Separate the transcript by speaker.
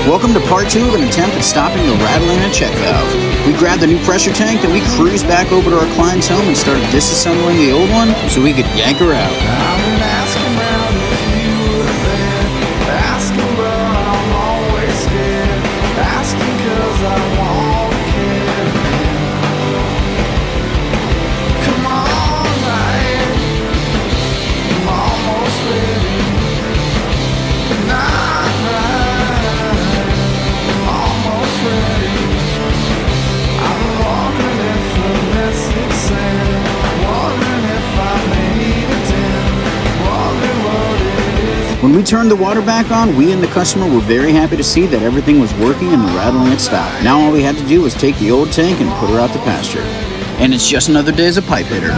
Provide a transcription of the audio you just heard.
Speaker 1: Welcome to part 2 of an attempt at stopping the rattling in a check valve. We grabbed the new pressure tank, then we cruised back over to our client's home and started disassembling the old one so we could yank her out.
Speaker 2: I've been asking around if you were there, asking but I'm always scared, asking 'cause I won't care. Come on, light, I'm almost ready. Not right, I'm almost ready. I'm wondering if the message sent, wondering if I made it in, wondering what it is.
Speaker 1: When we turned the water back on, we and the customer were very happy to see that everything was working and the rattling had stopped. Now all we had to do was take the old tank and put her out to pasture. And it's just another day as a pipe hitter.